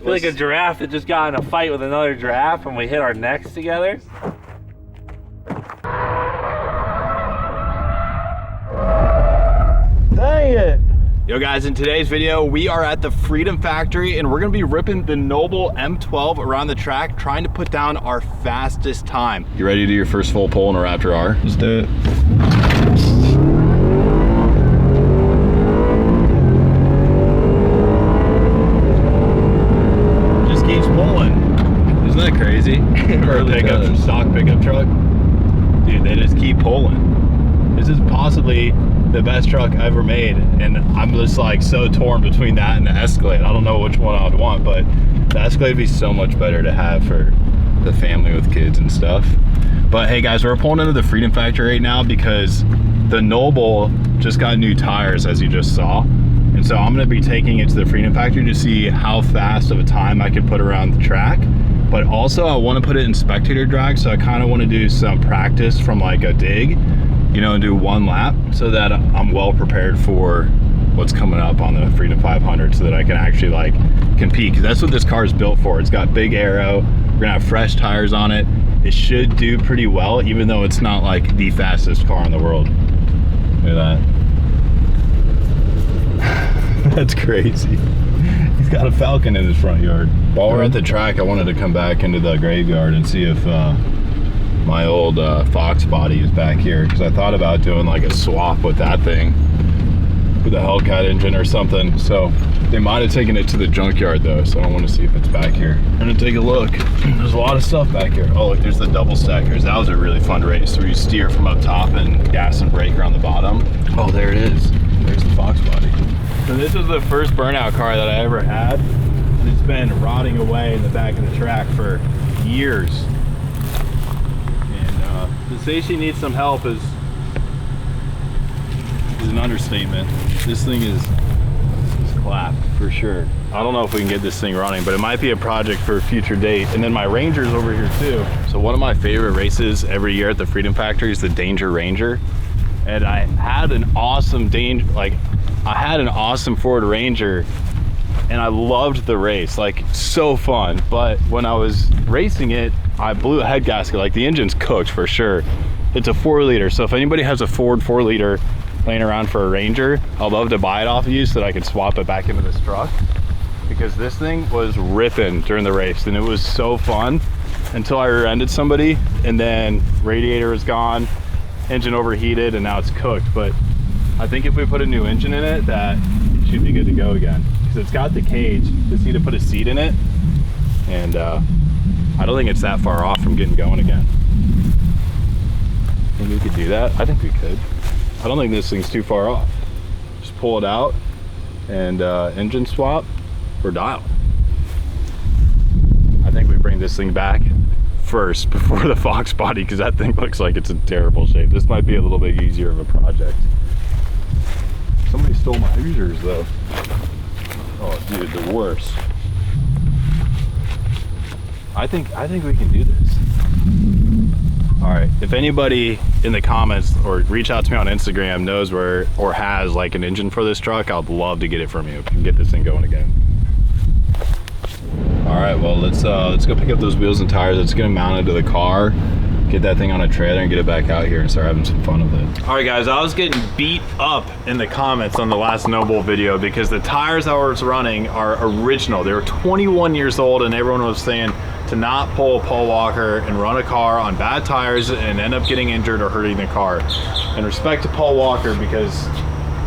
feel like a giraffe that just got in a fight with another giraffe and we hit our necks together. Dang it. Yo guys, in today's video, we are at the Freedom Factory and we're gonna be ripping the Noble M12 around the track, trying to put down our fastest time. You ready to do your first full pull in a Raptor R? Let's do it. Just keeps pulling. Isn't that crazy? Or a pickup, stock pickup truck. Dude, they just keep pulling. This is possibly the best truck I ever made, and I'm just like so torn between that and the Escalade. I don't know which one I would want, but the Escalade would be so much better to have for the family with kids and stuff. But hey guys, we're pulling into the Freedom Factory right now because the Noble just got new tires, as you just saw. And so I'm gonna be taking it to the Freedom Factory to see how fast of a time I can put around the track. But also I wanna put it in spectator drag, so I kinda wanna do some practice from like a dig, you know, and do one lap so that I'm well prepared for what's coming up on the Freedom 500 so that I can actually like compete, because that's what this car is built for. It's got big aero, we're gonna have fresh tires on it. It should do pretty well, even though it's not like the fastest car in the world. Look at that. That's crazy. He's got a Falcon in his front yard. While we're at the track, I wanted to come back into the graveyard and see if my old Fox body is back here, because I thought about doing like a swap with that thing, with a Hellcat engine or something. So they might have taken it to the junkyard though, so I want to see if it's back here. I'm gonna take a look. There's a lot of stuff back here. Oh look, there's the double stackers. That was a really fun race where you steer from up top and gas and brake around the bottom. Oh, there it is. There's the Fox body. So this is the first burnout car that I ever had. And it's been rotting away in the back of the track for years. To say she needs some help is an understatement. This thing is clapped for sure. I don't know if we can get this thing running, but it might be a project for a future date. And then my Ranger's over here too. So one of my favorite races every year at the Freedom Factory is the Danger Ranger. And I had an awesome Ford Ranger, and I loved the race, like so fun. But when I was racing it, I blew a head gasket. Like the engine's cooked for sure. It's a 4-liter, so if anybody has a Ford 4-liter laying around for a Ranger, I'd love to buy it off of you so that I can swap it back into this truck, because this thing was ripping during the race and it was so fun until I rear-ended somebody, and then radiator was gone, engine overheated, and now it's cooked. But I think if we put a new engine in it, that it should be good to go again, because it's got the cage. Just need to put a seat in it, and I don't think it's that far off from getting going again. Think we could do that? I think we could. I don't think this thing's too far off. Just pull it out and engine swap or dial. I think we bring this thing back first before the Fox body, because that thing looks like it's in terrible shape. This might be a little bit easier of a project. Somebody stole my Hoosiers though. Oh dude, the worst. I think we can do this. All right, if anybody in the comments or reach out to me on Instagram knows where or has like an engine for this truck, I'd love to get it from you. We can get this thing going again. All right, well let's go pick up those wheels and tires. Let's get them mounted to the car, get that thing on a trailer, and get it back out here and start having some fun with it. All right guys, I was getting beat up in the comments on the last Noble video because the tires I was running are original. They were 21 years old, and everyone was saying to not pull Paul Walker and run a car on bad tires and end up getting injured or hurting the car. And respect to Paul Walker, because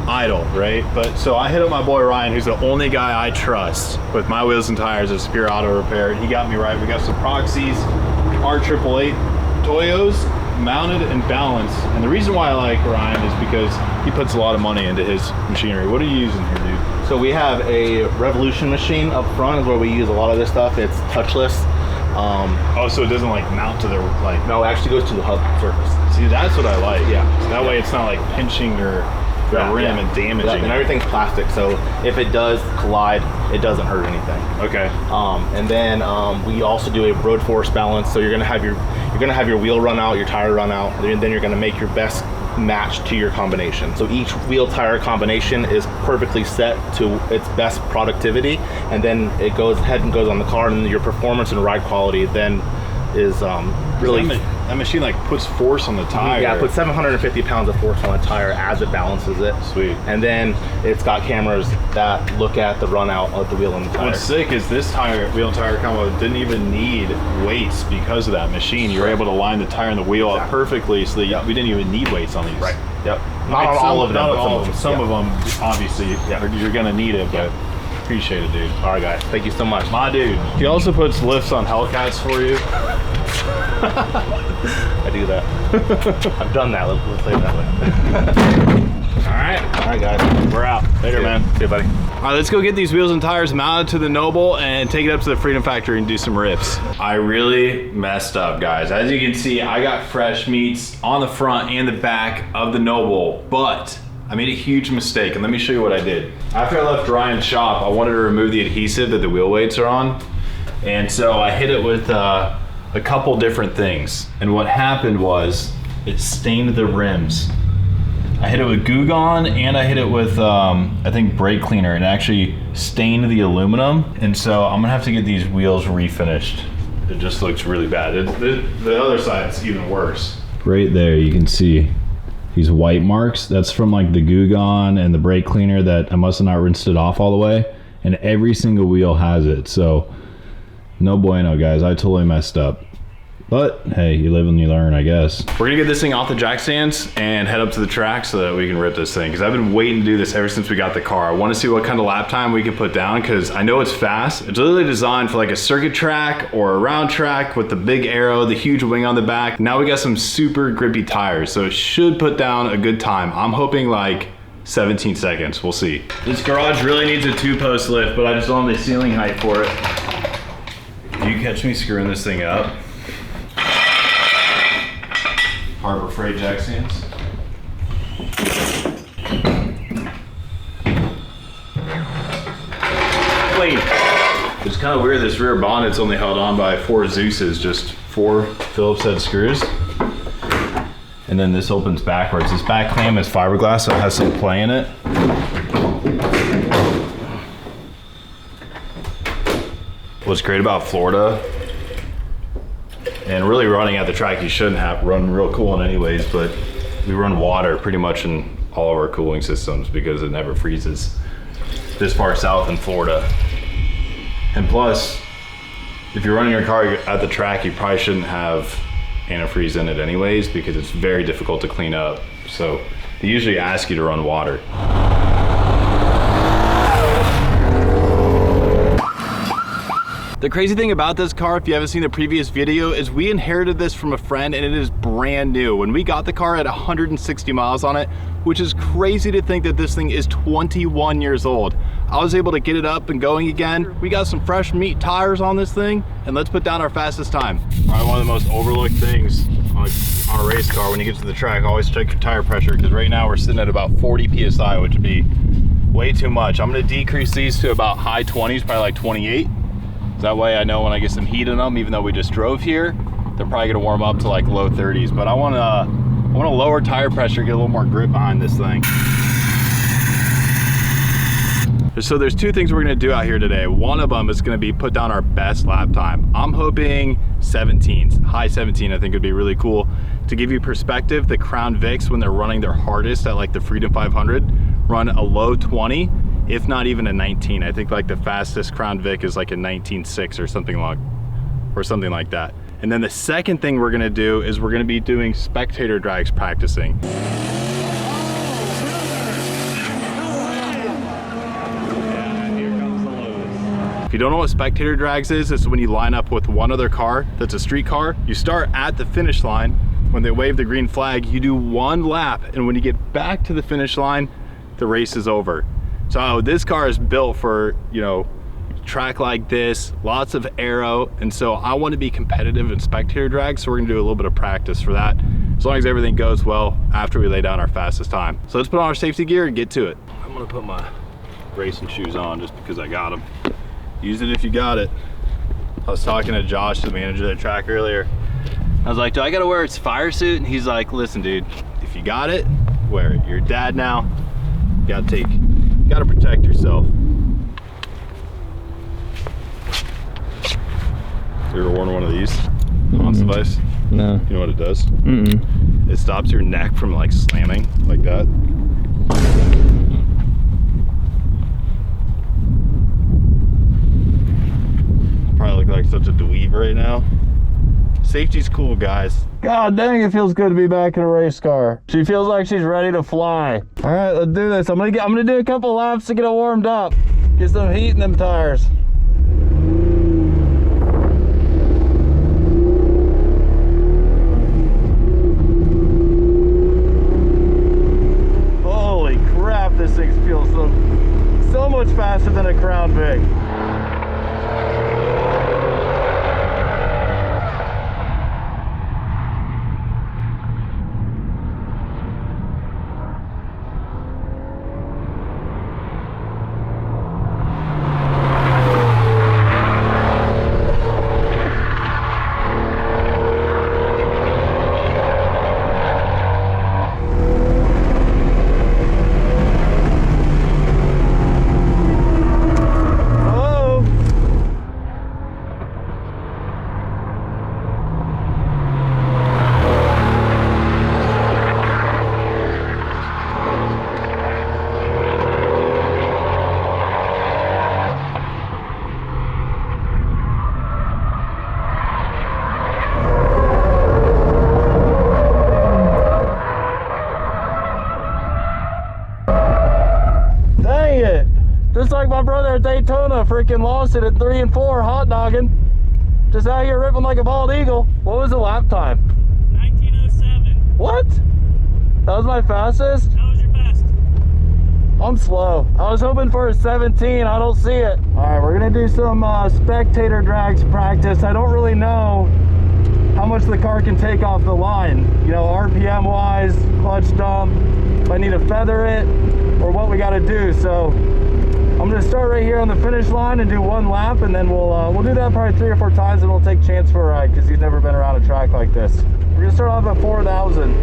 idle, right? But so I hit up my boy Ryan, who's the only guy I trust with my wheels and tires at Superior Auto Repair. He got me right. We got some Proxies R888 Toyos mounted and balanced. And the reason why I like Ryan is because he puts a lot of money into his machinery. What are you using here, dude? So we have a Revolution machine up front is where we use a lot of this stuff. It's touchless. Oh, so it doesn't like mount to the like? No, it actually goes to the hub surface. See, that's what I like. Yeah. So that way it's not like pinching your rim and damaging. And everything's plastic, so if it does collide, it doesn't hurt anything. Okay. And then we also do a road force balance. So you're gonna have your wheel run out, your tire run out, and then you're gonna make your best match to your combination. So each wheel tire combination is perfectly set to its best productivity, and then it goes ahead and goes on the car, and your performance and ride quality then is really... That machine like puts force on the tire. Yeah, it puts 750 pounds of force on a tire as it balances it. Sweet. And then it's got cameras that look at the run out of the wheel and the tire. What's sick is this wheel and tire combo didn't even need weights because of that machine. You were able to line the tire and the wheel up perfectly, so that we didn't even need weights on these. Right. Yep. Not on all of them, but some of them, obviously, you're gonna need it, but appreciate it, dude. All right, guys. Thank you so much. My dude. He also puts lifts on Hellcats for you. I do that. I've done that. Let's say it that way. All right, guys. We're out. Later, man. See you, buddy. All right, let's go get these wheels and tires mounted to the Noble and take it up to the Freedom Factory and do some rips. I really messed up, guys. As you can see, I got fresh meats on the front and the back of the Noble, but I made a huge mistake, and let me show you what I did. After I left Ryan's shop, I wanted to remove the adhesive that the wheel weights are on, and so I hit it with a couple different things. And what happened was, it stained the rims. I hit it with Goo Gone, and I hit it with, I think, brake cleaner, and actually stained the aluminum, and so I'm gonna have to get these wheels refinished. It just looks really bad. The other side's even worse. Right there, you can see these white marks. That's from like the Goo Gone and the brake cleaner that I must have not rinsed it off all the way, and every single wheel has it, so no bueno, guys. I totally messed up. But hey, you live and you learn, I guess. We're gonna get this thing off the jack stands and head up to the track so that we can rip this thing, because I've been waiting to do this ever since we got the car. I want to see what kind of lap time we can put down, because I know it's fast. It's literally designed for like a circuit track or a round track with the big arrow, the huge wing on the back. Now we got some super grippy tires, so it should put down a good time. I'm hoping like 17 seconds, we'll see. This garage really needs a 2-post lift, but I just don't have the ceiling height for it. Do you catch me screwing this thing up? Harbor Freight jack stands. Clean. It's kind of weird, this rear bonnet's only held on by 4 Zeus's, just 4 Phillips head screws. And then this opens backwards. This back clam is fiberglass, so it has some play in it. What's great about Florida, and really running at the track, you shouldn't have run real coolant anyways, but we run water pretty much in all of our cooling systems because it never freezes this far south in Florida. And plus, if you're running your car at the track, you probably shouldn't have antifreeze in it anyways, because it's very difficult to clean up. So they usually ask you to run water. The crazy thing about this car, if you haven't seen the previous video, is we inherited this from a friend and it is brand new. When we got the car, it had 160 miles on it, which is crazy to think that this thing is 21 years old. I was able to get it up and going again. We got some fresh meat tires on this thing, and let's put down our fastest time. Probably one of the most overlooked things on a race car when you get to the track, always check your tire pressure, because right now we're sitting at about 40 PSI, which would be way too much. I'm gonna decrease these to about high 20s, probably like 28. That way I know when I get some heat in them, even though we just drove here, they're probably gonna warm up to like low 30s. But I wanna lower tire pressure, get a little more grip behind this thing. So there's 2 things we're gonna do out here today. One of them is gonna be put down our best lap time. I'm hoping 17s, high 17 I think would be really cool. To give you perspective, the Crown Vics, when they're running their hardest at like the Freedom 500, run a low 20, if not even a 19. I think like the fastest Crown Vic is like a 19.6 or something like that. And then the second thing we're gonna do is we're gonna be doing spectator drags practicing. If you don't know what spectator drags is, it's when you line up with one other car that's a street car. You start at the finish line. When they wave the green flag, you do 1 lap, and when you get back to the finish line, the race is over. So this car is built for, you know, track like this, lots of aero, and so I want to be competitive in spectator drag, so we're gonna do a little bit of practice for that, as long as everything goes well after we lay down our fastest time. So let's put on our safety gear and get to it. I'm gonna put my racing shoes on just because I got them. Use it if you got it. I was talking to Josh, the manager of the track earlier. I was like, do I gotta wear its fire suit? And he's like, listen dude, if you got it, wear it. You're a dad now. Gotta protect yourself. You ever worn one of these on device? No. You know what it does? Mm-mm. It stops your neck from like slamming like that. Probably look like such a dweeb right now. Safety's cool, guys. God dang, it feels good to be back in a race car. She feels like she's ready to fly. All right, let's do this. I'm gonna do a couple laps to get it warmed up. Get some heat in them tires. Holy crap, this thing feels so much faster than a Crown Vic. Just like my brother at Daytona freaking lost it at 3 and 4 hot dogging. Just out here ripping like a bald eagle. What was the lap time? 1907. What? That was my fastest? That was your best. I'm slow. I was hoping for a 17. I don't see it. All right, we're gonna do some spectator drags practice. I don't really know how much the car can take off the line. You know, RPM wise, clutch dump, if I need to feather it, or what we gotta do. So I'm gonna start right here on the finish line and do one lap, and then we'll do that probably 3 or 4 times, and we'll take Chance for a ride because he's never been around a track like this. We're gonna start off at 4,000.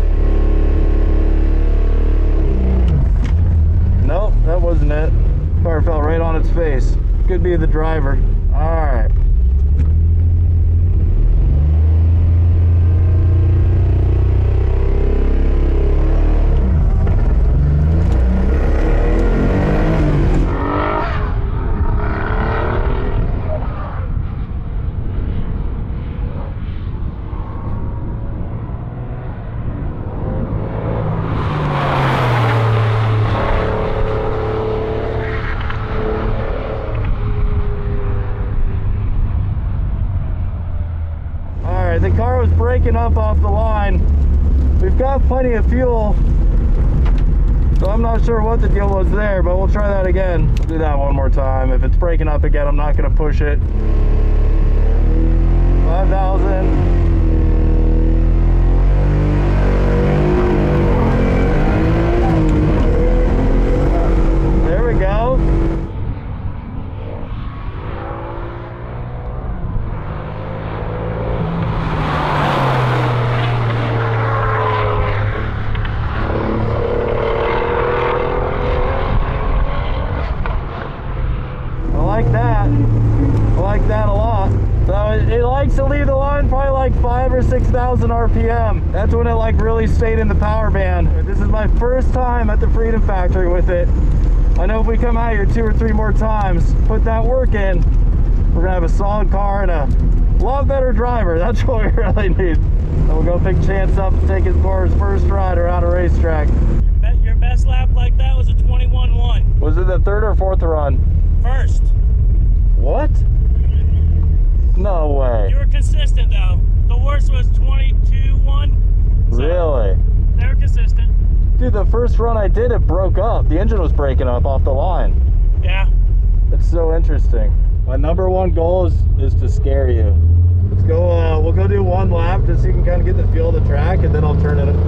Nope, that wasn't it. Car fell right on its face. Could be the driver. All right. The car was breaking up off the line. We've got plenty of fuel, so I'm not sure what the deal was there, but we'll try that again. We'll do that one more time. If it's breaking up again, I'm not going to push it. 5,000. There we go. That a lot. So it likes to leave the line probably like 5,000 or 6,000 RPM. That's when it like really stayed in the power band. This is my first time at the Freedom Factory with it. I know if we come out here 2 or 3 more times, put that work in, we're gonna have a solid car and a lot better driver. That's what we really need. So we'll go pick Chance up and take his for his first ride around a racetrack. Your best lap like that was a 21.1. Was it the 3rd or 4th run? First. What? No way. You were consistent though. The worst was 22.1. So really? They were consistent. Dude, the first run I did, it broke up. The engine was breaking up off the line. Yeah. It's so interesting. My number one goal is to scare you. Let's go, we'll go do one lap just so you can kind of get the feel of the track, and then I'll turn it up a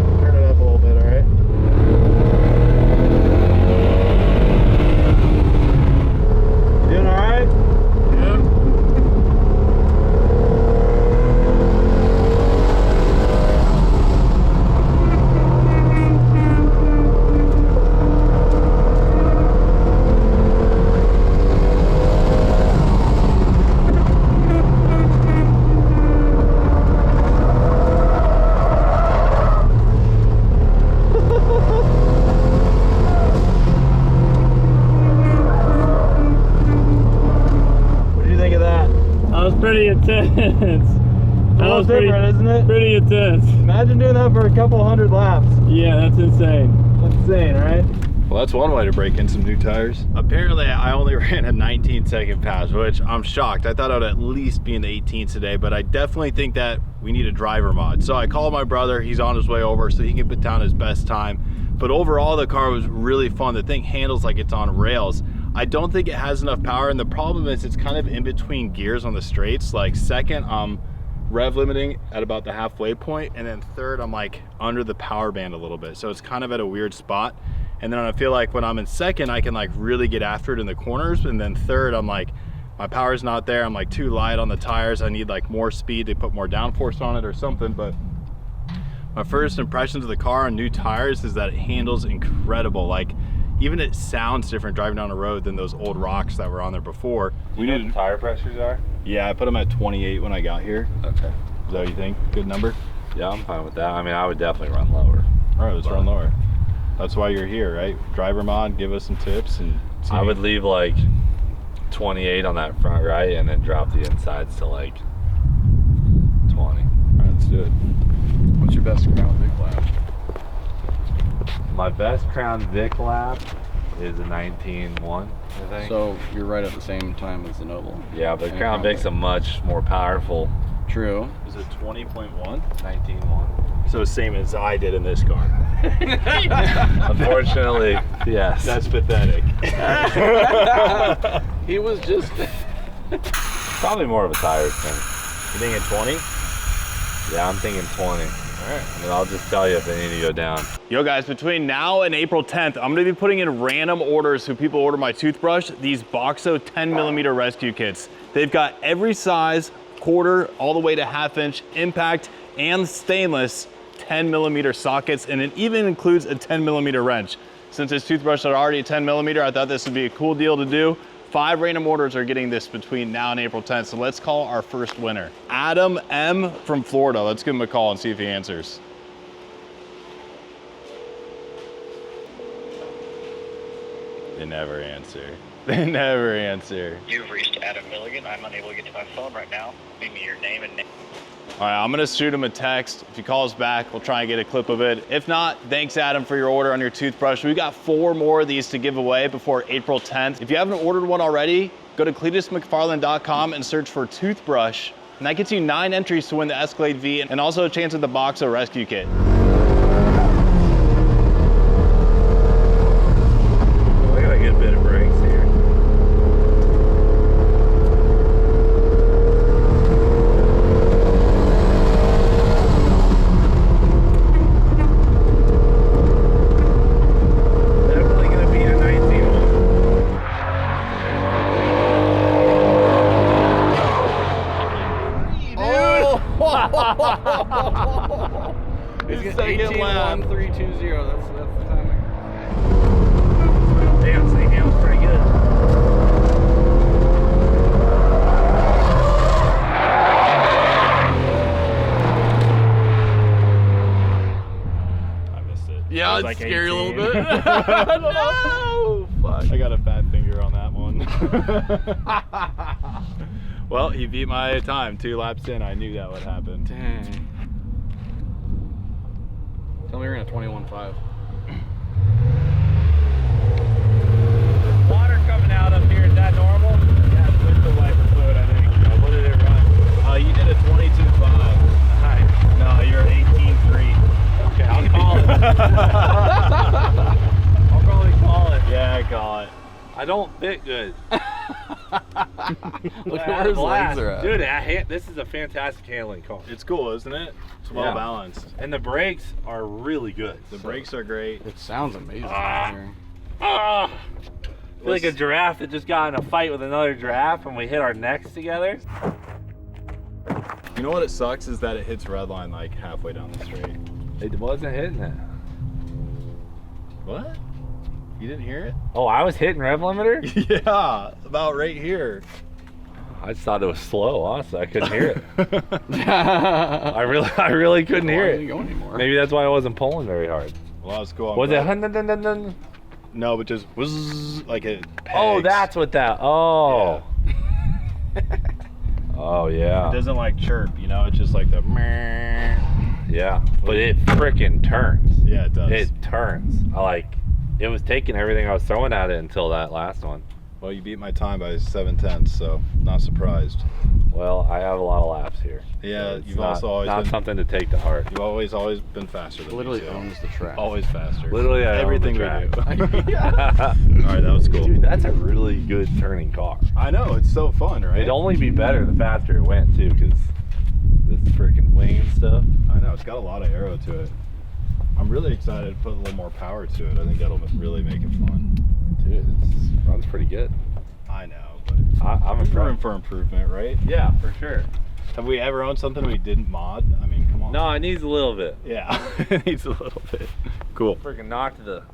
little bit, all right? You doing all right? Yeah. was pretty intense. That was different, isn't it? Pretty intense. Imagine doing that for a couple hundred laps. Yeah, that's insane. Insane, right? Well, that's one way to break in some new tires. Apparently, I only ran a 19-second pass, which I'm shocked. I thought I would at least be in the 18s today, but I definitely think that we need a driver mod. So I called my brother. He's on his way over so he can put down his best time. But overall, the car was really fun. The thing handles like it's on rails. I don't think it has enough power, and the problem is it's kind of in between gears on the straights. Like second, rev limiting at about the halfway point, and then third, I'm like under the power band a little bit. So it's kind of at a weird spot. And then I feel like when I'm in second, I can like really get after it in the corners. And then third, I'm like, my power's not there. I'm like too light on the tires. I need like more speed to put more downforce on it or something. But my first impressions of the car on new tires is that it handles incredible. Like even it sounds different driving down the road than those old rocks that were on there before. We know what the tire pressures are? Yeah, I put them at 28 when I got here. Okay. Is that what you think? Good number? Yeah, I'm fine with that. I mean, I would definitely run lower. All right, let's run lower. That's why you're here, right? Driver mod, give us some tips. And I would leave like 28 on that front right and then drop the insides to like 20. All right, let's do it. What's your best Crown Vic lap? My best Crown Vic lap is a 19.1, I think. So you're right at the same time as the Noble. Yeah, but And Crown Vic's a much more powerful. True. Is it 20.1? 19.1. So same as I did in this car. Unfortunately, yes. That's pathetic. He was just... Probably more of a tires thing. You thinking 20? Yeah, I'm thinking 20. All right. And I'll just tell you if they need to go down. Yo guys, between now and April 10th, I'm gonna be putting in random orders so people order my toothbrush, these Boxo 10mm rescue kits. They've got every size, quarter, all the way to half-inch, impact, and stainless 10mm sockets, and it even includes a 10mm wrench. Since this toothbrush are already 10mm, I thought this would be a cool deal to do. 5 random orders are getting this between now and April 10th, so let's call our first winner. Adam M from Florida. Let's give him a call and see if he answers. They never answer. They never answer. You've reached Adam Milligan. I'm unable to get to my phone right now. Leave me your name and name. All right, I'm gonna shoot him a text. If he calls back, we'll try and get a clip of it. If not, thanks Adam for your order on your toothbrush. We got 4 more of these to give away before April 10th. If you haven't ordered one already, go to CleetusMcFarland.com and search for toothbrush. And that gets you 9 entries to win the Escalade V and also a chance at the Boxo rescue kit. We gotta get a bit of brakes here. Definitely gonna be a 19-1. It's 18-1-3-2-0. That's the timing. Damn, this thing handles pretty good. I missed it. Yeah, It was it's like scary 18. a little bit. No! Fuck. I got a fat finger on that one. Well, he beat my time 2 laps in. I knew that would happen. Dang. Tell me you're in a 21.5. Water coming out up here, is that normal? Yeah, it's with the wiper fluid, I think. What did it run? You did a 22.5. Nice. No, you're 18.3. Okay, I'll call it. I'll probably call it. Yeah, I call it. I don't fit good. Look at where his legs are at. Dude, this is a fantastic handling car. It's cool, isn't it? It's well balanced. And the brakes are really good. The brakes are great. It sounds amazing out here. I feel like a giraffe that just got in a fight with another giraffe and we hit our necks together. You know what it sucks is that it hits redline like halfway down the straight. It wasn't hitting it. What? You didn't hear it? Oh, I was hitting rev limiter? Yeah, about right here. I just thought it was slow, honestly. I couldn't hear it. I really couldn't hear It it. go anymore. Maybe that's why I wasn't pulling very hard. Well, that's cool. Was it hun dun dun dun dun? No, but just whizzz, like it pegs. Oh, that's what that. Oh. Yeah. Oh, Oh yeah. It doesn't like chirp, you know, it's just like the meh. Yeah, but it freaking turns. Yeah, it does. It turns. It was taking everything I was throwing at it until that last one. Well, you beat my time by 7/10, so not surprised. Well, I have a lot of laps here. Yeah, so it's you've not, also always not been, something to take to heart. you've always been faster than Literally me. Too. owns the track. Always faster. Literally, I own everything the we track. do. All right, that was cool. Dude, that's a really good turning car. I know, it's so fun, right? It'd only be better the faster it went too, because this freaking wing and stuff. I know, it's got a lot of aero to it. I'm really excited to put a little more power to it. I think that'll really make it fun. Dude, it runs pretty good. I know, but I'm there's room impressed. for improvement, right? Yeah, for sure. Have we ever owned something we didn't mod? I mean, come on. No, it needs a little bit. Yeah, it needs a little bit. Cool. Freaking knocked the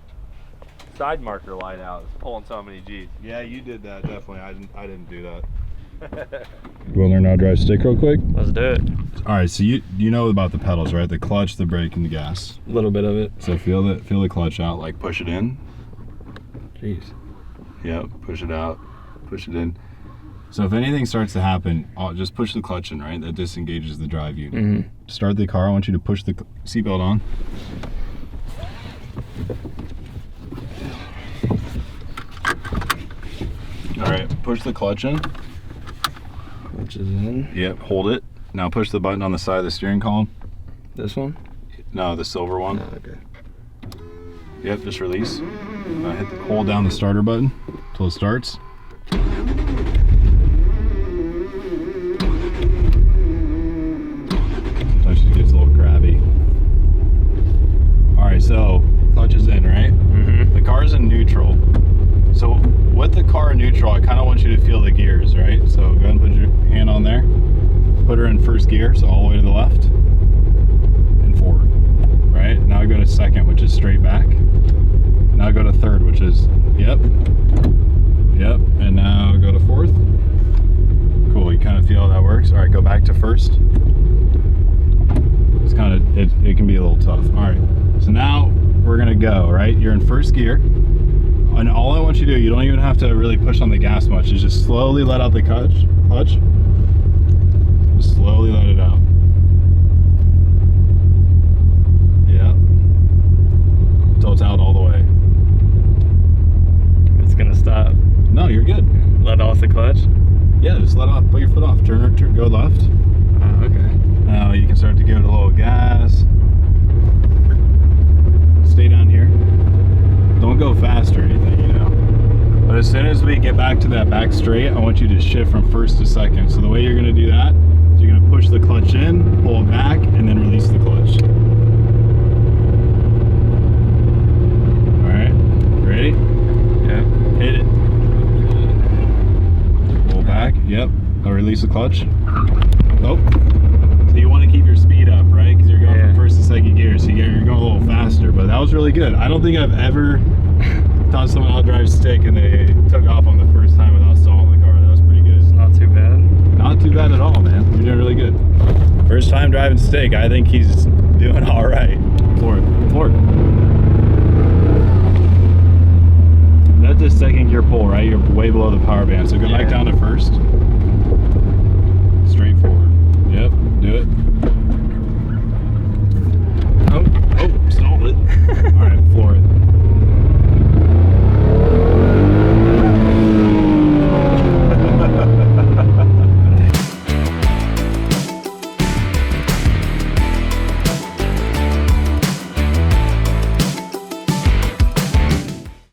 side marker light out. It's pulling so many G's. Yeah, you did that, definitely. I didn't do that. You want to learn how to drive stick real quick? Let's do it. All right, so you know about the pedals, right? The clutch, the brake, and the gas. A little bit of it. So feel the clutch out, like push it in. Jeez. Yep, push it out, push it in. So if anything starts to happen, just push the clutch in, right? That disengages the drive unit. Mm-hmm. Start the car, I want you to push the seatbelt on. All right, push the clutch in. Clutch is in. Yep, hold it. Now push the button on the side of the steering column. This one? No, the silver one. Oh, okay. Yep, just release. Hold down the starter button until it starts. Sometimes it gets a little crabby. All right, so clutch is in, right? Mm-hmm. The car's in neutral. So with the car in neutral, I kind of want you to feel the gears, right? So go ahead and put your hand on there. Put her in first gear, so all the way to the left and forward. Right? Now go to second, which is straight back. Now go to third, which is yep. And now go to fourth. Cool, you kind of feel how that works. All right, go back to first. It's kind of it can be a little tough. All right, so now we're gonna go. Right, you're in first gear, and all I want you to do, you don't even have to really push on the gas much. Is just slowly let out the clutch. Just slowly let it out. Yeah. Until it's out all the way. It's gonna stop. No, you're good. Let off the clutch. Yeah, just let off. Put your foot off. Turn, go left. Oh, okay. Now you can start to give it a little gas. Stay down here. Don't go fast or anything, you know. But as soon as we get back to that back straight, I want you to shift from first to second. So the way you're going to do that is you're going to push the clutch in, pull it back, and then release the clutch. All right, ready? Yeah. Hit it. Pull back. Yep. I'll release the clutch. Oh. So you want to keep your speed up, right? Because you're going from first to second gear, so you're going a little faster. But that was really good. I don't think I've ever taught someone how to drive stick and they took off on the first time without stalling the car. That was pretty good. Not too bad. Not too bad at all, man. You're doing really good. First time driving stick. I think he's doing all right. Floor it. That's a second gear pull, right? You're way below the power band. So go back down to first.